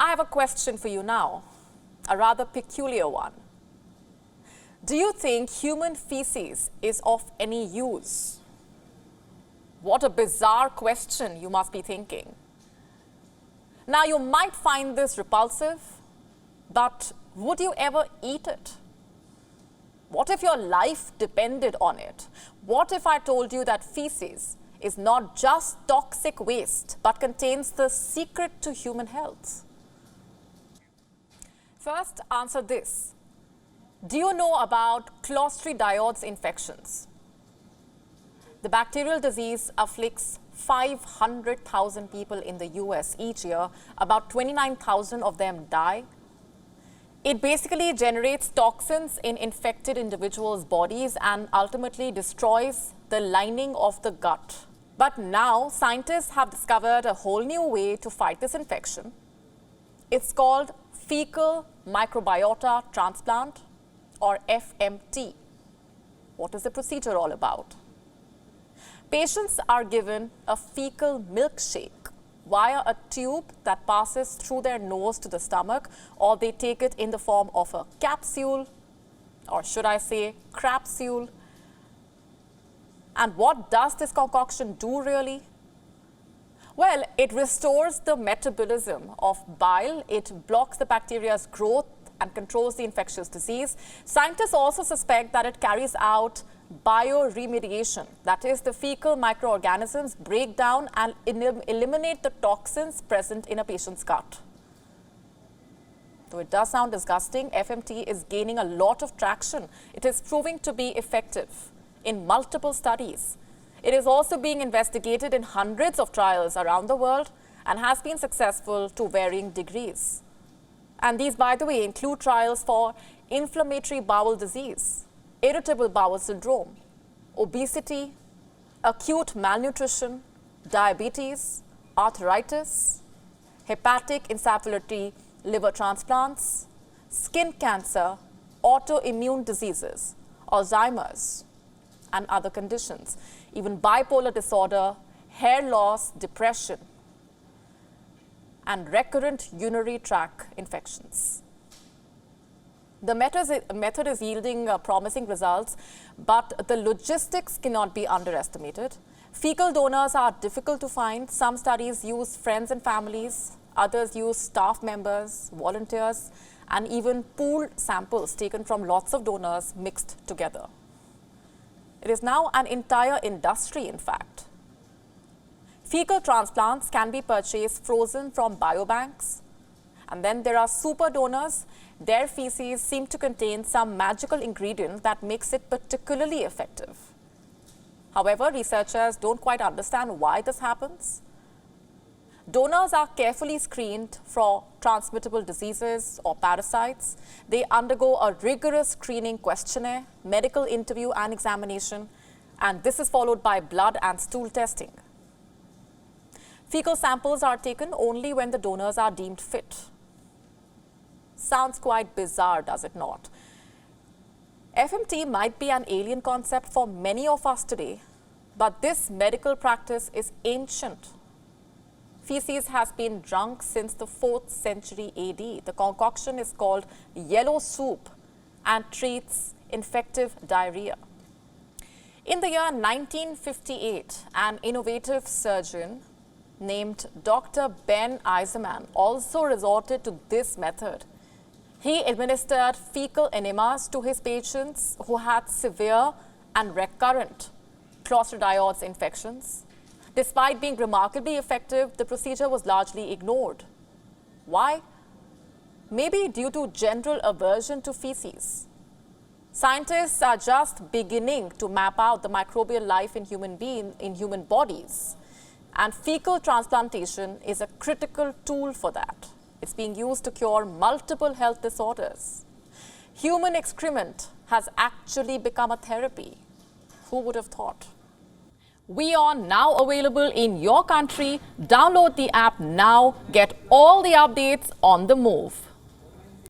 I have a question for you now, a rather peculiar one. Do you think human feces is of any use? What a bizarre question, you must be thinking. Now, you might find this repulsive, but would you ever eat it? What if your life depended on it? What if I told you that feces is not just toxic waste, but contains the secret to human health? First, answer this. Do you know about Clostridiodes infections? The bacterial disease afflicts 500,000 people in the US each year. About 29,000 of them die. It basically generates toxins in infected individuals' bodies and ultimately destroys the lining of the gut. But now, scientists have discovered a whole new way to fight this infection. It's called fecal microbiota transplant, or FMT. What is the procedure all about? Patients are given a fecal milkshake via a tube that passes through their nose to the stomach, or they take it in the form of a capsule, or should I say crapsule. And what does this concoction do really? Well, it restores the metabolism of bile, it blocks the bacteria's growth and controls the infectious disease. Scientists also suspect that it carries out bioremediation, that is, the fecal microorganisms break down and eliminate the toxins present in a patient's gut. Though it does sound disgusting, FMT is gaining a lot of traction. It is proving to be effective in multiple studies. It is also being investigated in hundreds of trials around the world and has been successful to varying degrees. And these, by the way, include trials for inflammatory bowel disease, irritable bowel syndrome, obesity, acute malnutrition, diabetes, arthritis, hepatic encephalopathy, liver transplants, skin cancer, autoimmune diseases, Alzheimer's, and other conditions, even bipolar disorder, hair loss, depression, and recurrent urinary tract infections. The method is yielding promising results, but the logistics cannot be underestimated. Fecal donors are difficult to find. Some studies use friends and families, others use staff members, volunteers, and even pooled samples taken from lots of donors mixed together. It is now an entire industry, in fact. Fecal transplants can be purchased frozen from biobanks. And then there are super donors. Their feces seem to contain some magical ingredient that makes it particularly effective. However, researchers don't quite understand why this happens. Donors are carefully screened for transmittable diseases or parasites. They undergo a rigorous screening questionnaire, medical interview and examination, and this is followed by blood and stool testing. Fecal samples are taken only when the donors are deemed fit. Sounds quite bizarre, does it not? FMT might be an alien concept for many of us today, but this medical practice is ancient. Feces has been drunk since the 4th century AD. The concoction is called yellow soup and treats infective diarrhea. In the year 1958, an innovative surgeon named Dr. Ben Eisenman also resorted to this method. He administered fecal enemas to his patients who had severe and recurrent Clostridiodes infections. Despite being remarkably effective, the procedure was largely ignored. Why? Maybe due to general aversion to feces. Scientists are just beginning to map out the microbial life in human bodies, and fecal transplantation is a critical tool for that. It's being used to cure multiple health disorders. Human excrement has actually become a therapy. Who would have thought? WION now available in your country. Download the app now. Get all the updates on the move.